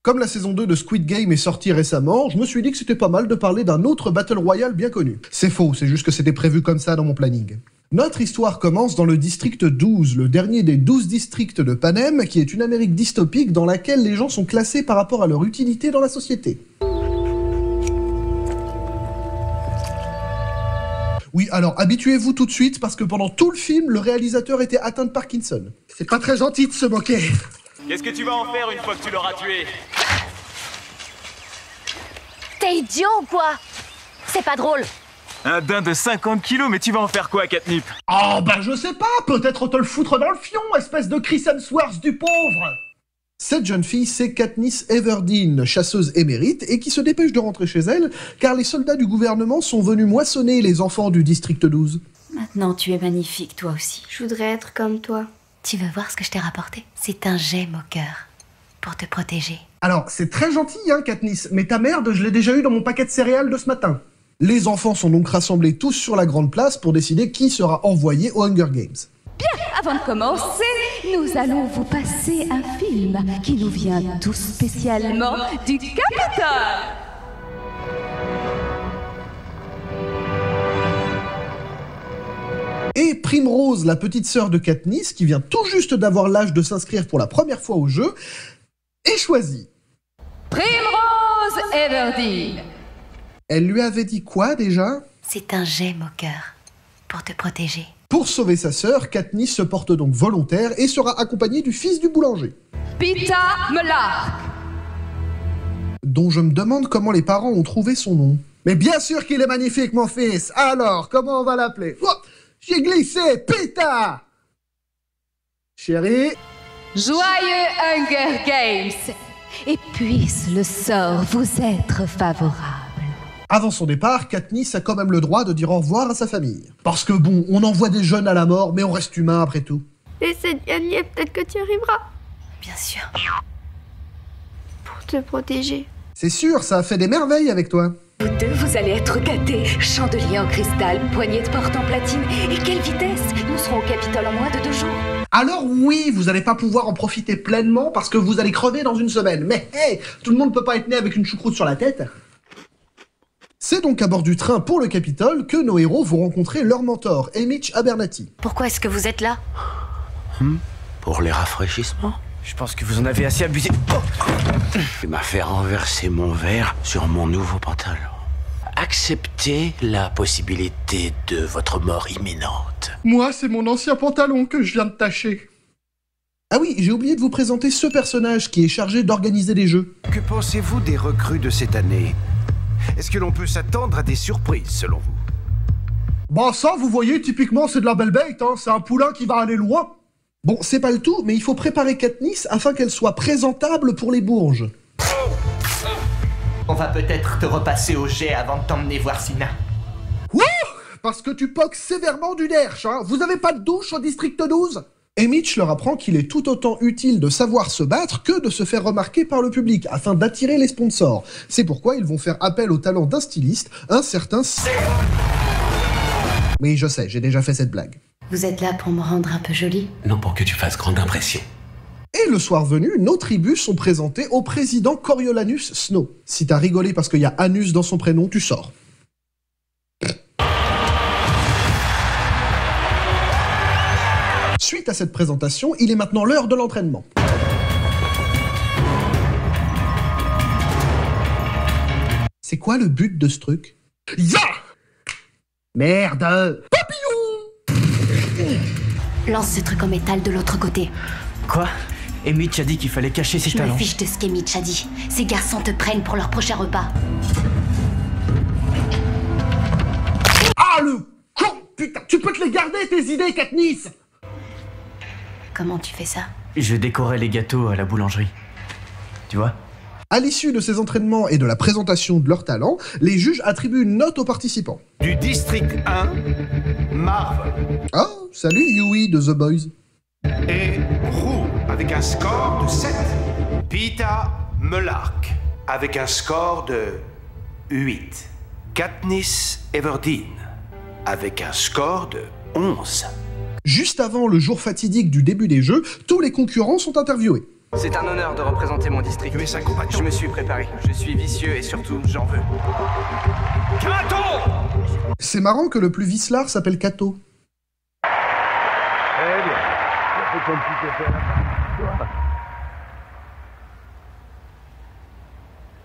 Comme la saison 2 de Squid Game est sortie récemment, je me suis dit que c'était pas mal de parler d'un autre Battle Royale bien connu. C'est faux, c'est juste que c'était prévu comme ça dans mon planning. Notre histoire commence dans le district 12, le dernier des 12 districts de Panem, qui est une Amérique dystopique dans laquelle les gens sont classés par rapport à leur utilité dans la société. Oui, alors habituez-vous tout de suite parce que pendant tout le film, le réalisateur était atteint de Parkinson. C'est pas très gentil de se moquer. Qu'est-ce que tu vas en faire une fois que tu l'auras tué? T'es idiot ou quoi? C'est pas drôle. Un daim de 50 kilos, mais tu vas en faire quoi, Katniss? Oh bah je sais pas, peut-être te le foutre dans le fion, espèce de Chris Hemsworth du pauvre. Cette jeune fille, c'est Katniss Everdeen, chasseuse émérite, et qui se dépêche de rentrer chez elle, car les soldats du gouvernement sont venus moissonner les enfants du district 12. Maintenant, tu es magnifique, toi aussi. Je voudrais être comme toi. Tu veux voir ce que je t'ai rapporté? C'est un gemme au cœur, pour te protéger. Alors, c'est très gentil, hein, Katniss, mais ta merde, je l'ai déjà eu dans mon paquet de céréales de ce matin. Les enfants sont donc rassemblés tous sur la grande place pour décider qui sera envoyé aux Hunger Games. Bien, avant de commencer, nous allons vous passer un film qui nous vient tout spécialement du Capitole. Et Primrose, la petite sœur de Katniss, qui vient tout juste d'avoir l'âge de s'inscrire pour la première fois au jeu, est choisie. Primrose Everdeen. Elle lui avait dit quoi déjà? C'est un gemme au cœur, pour te protéger. Pour sauver sa sœur, Katniss se porte donc volontaire et sera accompagnée du fils du boulanger. Peeta Mellark. Dont je me demande comment les parents ont trouvé son nom. Mais bien sûr qu'il est magnifique, mon fils. Alors, comment on va l'appeler? Oh, j'ai glissé, Peeta. Chérie. Joyeux Hunger Games. Et puisse le sort vous être favorable. Avant son départ, Katniss a quand même le droit de dire au revoir à sa famille. Parce que bon, on envoie des jeunes à la mort, mais on reste humain après tout. Essaie de gagner, peut-être que tu y arriveras. Bien sûr. Pour te protéger. C'est sûr, ça a fait des merveilles avec toi. Vous deux, vous allez être gâtés. Chandelier en cristal, poignée de porte en platine. Et quelle vitesse! Nous serons au Capitole en moins de 2 jours. Alors oui, vous allez pas pouvoir en profiter pleinement parce que vous allez crever dans une semaine. Mais hey, tout le monde peut pas être né avec une choucroute sur la tête. C'est donc à bord du train pour le Capitole que nos héros vont rencontrer leur mentor, Haymitch Abernathy. Pourquoi est-ce que vous êtes là? Pour les rafraîchissements. Je pense que vous en avez assez abusé. Il m'a fait renverser mon verre sur mon nouveau pantalon. Acceptez la possibilité de votre mort imminente. Moi, c'est mon ancien pantalon que je viens de tâcher. Ah oui, j'ai oublié de vous présenter ce personnage qui est chargé d'organiser les jeux. Que pensez-vous des recrues de cette année? Est-ce que l'on peut s'attendre à des surprises, selon vous? Bah ça, vous voyez, typiquement, c'est de la belle bête, hein. C'est un poulain qui va aller loin. Bon, c'est pas le tout, mais il faut préparer Katniss afin qu'elle soit présentable pour les bourges. On va peut-être te repasser au jet avant de t'emmener voir Sina. Wouh! Parce que tu poques sévèrement du derche, hein. Vous avez pas de douche au district 12? Haymitch leur apprend qu'il est tout autant utile de savoir se battre que de se faire remarquer par le public, afin d'attirer les sponsors. C'est pourquoi ils vont faire appel au talent d'un styliste, un certain... Oui, je sais, j'ai déjà fait cette blague. Vous êtes là pour me rendre un peu jolie? Non, pour que tu fasses grande impression. Et le soir venu, nos tribus sont présentées au président Coriolanus Snow. Si t'as rigolé parce qu'il y a Anus dans son prénom, tu sors. Suite à cette présentation, il est maintenant l'heure de l'entraînement. C'est quoi le but de ce truc? Ya! Merde! Papillon! Lance ce truc en métal de l'autre côté. Quoi? Haymitch a dit qu'il fallait cacher ses Je me talents. fiche de ce qu'Haymitch a dit. Ces garçons te prennent pour leur prochain repas. Ah le con! Putain, tu peux te les garder tes idées, Katniss! Comment tu fais ça? Je décorais les gâteaux à la boulangerie. Tu vois? À l'issue de ces entraînements et de la présentation de leurs talents, les juges attribuent une note aux participants. Du district 1, Marv. Oh, salut Yui de The Boys. Et Roux, avec un score de 7. Pita Melark, avec un score de 8. Katniss Everdeen, avec un score de 11. Juste avant le jour fatidique du début des jeux, tous les concurrents sont interviewés. C'est un honneur de représenter mon district. Mais ça combat. Je me suis préparé. Je suis vicieux et surtout, j'en veux. Kato! C'est marrant que le plus vicelard s'appelle Kato. Eh bien, c'est comme tu t'es fait la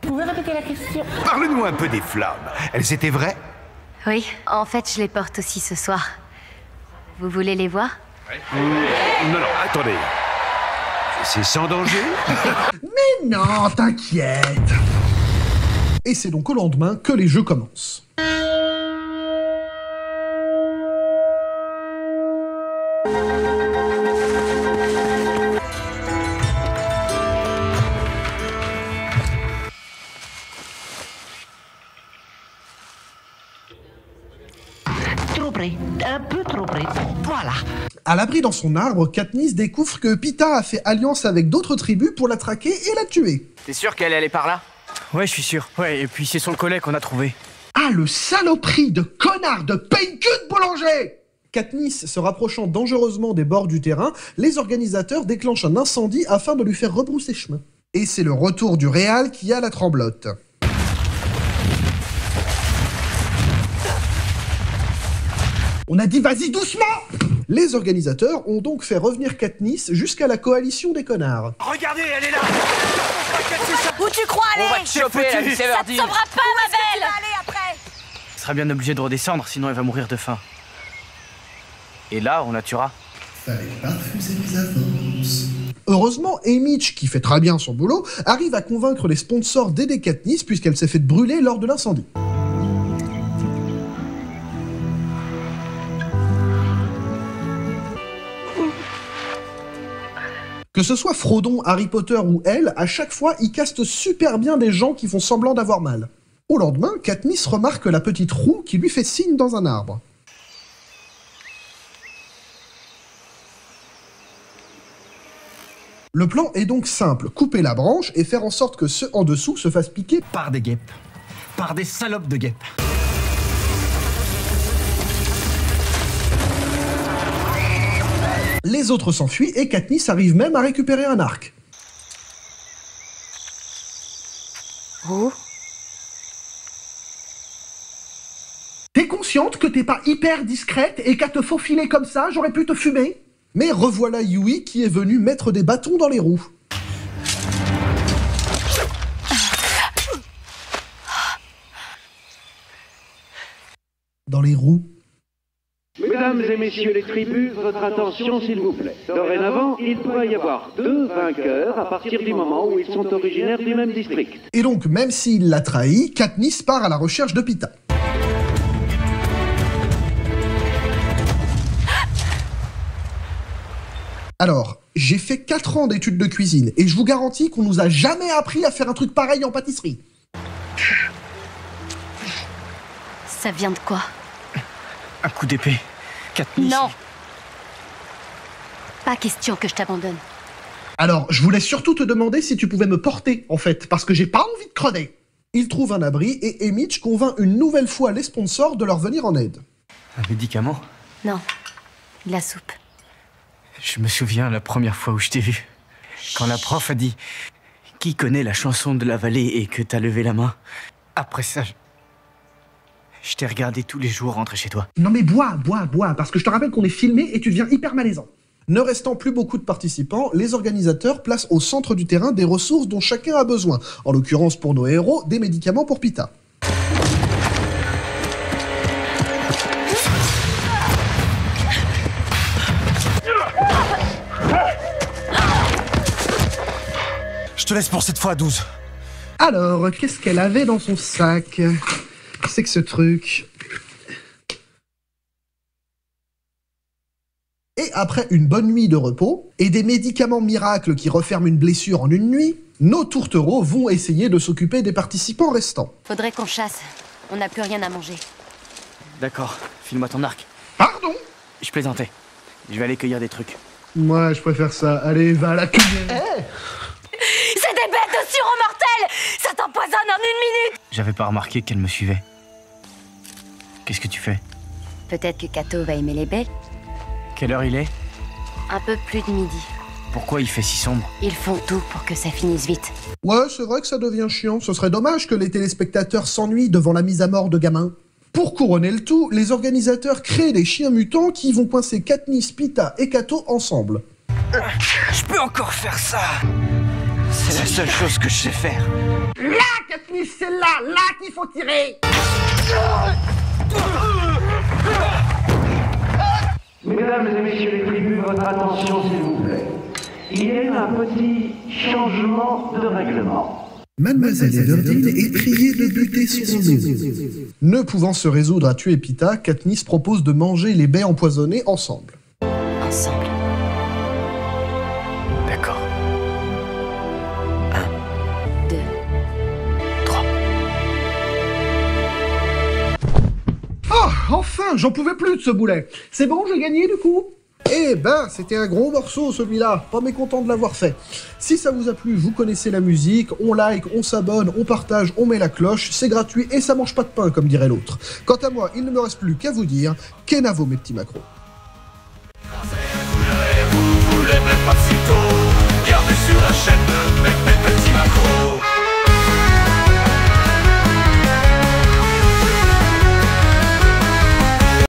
Vous pouvez répéter la question? Parle-nous un peu des flammes. Elles étaient vraies? Oui, en fait, je les porte aussi ce soir. Vous voulez les voir? Non, attendez. C'est sans danger? Mais non, t'inquiète. Et c'est donc au lendemain que les jeux commencent. Trop près, un peu trop près. Voilà. À l'abri dans son arbre, Katniss découvre que Pita a fait alliance avec d'autres tribus pour la traquer et la tuer. T'es sûr qu'elle allait par là? Ouais, je suis sûr. Ouais, et puis c'est son collet qu'on a trouvé. Ah, le saloperie de connard de pain-cul de boulanger! Katniss se rapprochant dangereusement des bords du terrain, les organisateurs déclenchent un incendie afin de lui faire rebrousser chemin. Et c'est le retour du réal qui a la tremblote. On a dit vas-y doucement! Les organisateurs ont donc fait revenir Katniss jusqu'à la coalition des connards. Regardez, elle est là! Où tu crois aller? On va te choper, la Miss Ça te Everdeen! sauvera pas, ma belle! Elle sera bien obligée de redescendre, sinon elle va mourir de faim. Et là, on la tuera. Heureusement, Haymitch, qui fait très bien son boulot, arrive à convaincre les sponsors d'aider Katniss puisqu'elle s'est fait brûler lors de l'incendie. Que ce soit Frodon, Harry Potter ou elle, à chaque fois, ils castent super bien des gens qui font semblant d'avoir mal. Au lendemain, Katniss remarque la petite roue qui lui fait signe dans un arbre. Le plan est donc simple, couper la branche et faire en sorte que ceux en dessous se fassent piquer Par des guêpes. Par des salopes de guêpes. Les autres s'enfuient et Katniss arrive même à récupérer un arc. Oh. T'es consciente que t'es pas hyper discrète et qu'à te faufiler comme ça, j'aurais pu te fumer? Mais revoilà Yui qui est venu mettre des bâtons dans les roues. Dans les roues. Mesdames et messieurs les tribus, votre attention s'il vous plaît. Dorénavant, il pourra y avoir 2 vainqueurs à partir du moment où ils sont originaires du même district. Et donc, même s'il l'a trahi, Katniss part à la recherche de Pita. Alors, j'ai fait 4 ans d'études de cuisine, et je vous garantis qu'on nous a jamais appris à faire un truc pareil en pâtisserie. Ça vient de quoi? Un coup d'épée. Katniss. Non! Pas question que je t'abandonne. Alors, je voulais surtout te demander si tu pouvais me porter, en fait, parce que j'ai pas envie de crever. Il trouve un abri, et Haymitch convainc une nouvelle fois les sponsors de leur venir en aide. Un médicament? Non. De la soupe. Je me souviens la première fois où je t'ai vu. Quand la prof a dit « Qui connaît la chanson de la vallée ?» et que t'as levé la main. Après ça, je t'ai regardé tous les jours rentrer chez toi. Non mais bois, parce que je te rappelle qu'on est filmé et tu deviens hyper malaisant. Ne restant plus beaucoup de participants, les organisateurs placent au centre du terrain des ressources dont chacun a besoin. En l'occurrence pour nos héros, des médicaments pour Pita. Je te laisse pour cette fois, 12. Alors, qu'est-ce qu'elle avait dans son sac? C'est que ce truc... Et après une bonne nuit de repos, et des médicaments miracles qui referment une blessure en une nuit, nos tourtereaux vont essayer de s'occuper des participants restants. Faudrait qu'on chasse. On n'a plus rien à manger. D'accord, file-moi ton arc. Pardon? Je plaisantais. Je vais aller cueillir des trucs. Moi, je préfère ça. Allez, va à la cuillère. C'était J'avais pas remarqué qu'elle me suivait. Qu'est-ce que tu fais? Peut-être que Kato va aimer les baies. Quelle heure il est? Un peu plus de midi. Pourquoi il fait si sombre? Ils font tout pour que ça finisse vite. Ouais, c'est vrai que ça devient chiant. Ce serait dommage que les téléspectateurs s'ennuient devant la mise à mort de gamins. Pour couronner le tout, les organisateurs créent des chiens mutants qui vont coincer Katniss, Peeta et Kato ensemble. Je peux encore faire ça. C'est la seule chose que je sais faire. Là, Katniss, c'est là qu'il faut tirer. Mesdames et messieurs les tribus, votre attention s'il vous plaît. Il y a eu un petit changement de règlement. Mademoiselle Everdeen est priée de buter son nez. Ne pouvant se résoudre à tuer Peeta, Katniss propose de manger les baies empoisonnées ensemble. Ensemble. D'accord. 1, 2, 3. Oh, enfin, j'en pouvais plus de ce boulet. C'est bon, j'ai gagné du coup? Eh ben, c'était un gros morceau celui-là, pas mécontent de l'avoir fait. Si ça vous a plu, vous connaissez la musique, on like, on s'abonne, on partage, on met la cloche, c'est gratuit et ça mange pas de pain comme dirait l'autre. Quant à moi, il ne me reste plus qu'à vous dire, Kenavo mes petits macros. Vous voulez même pas si tôt, regardez sur la chaîne mes petits macros.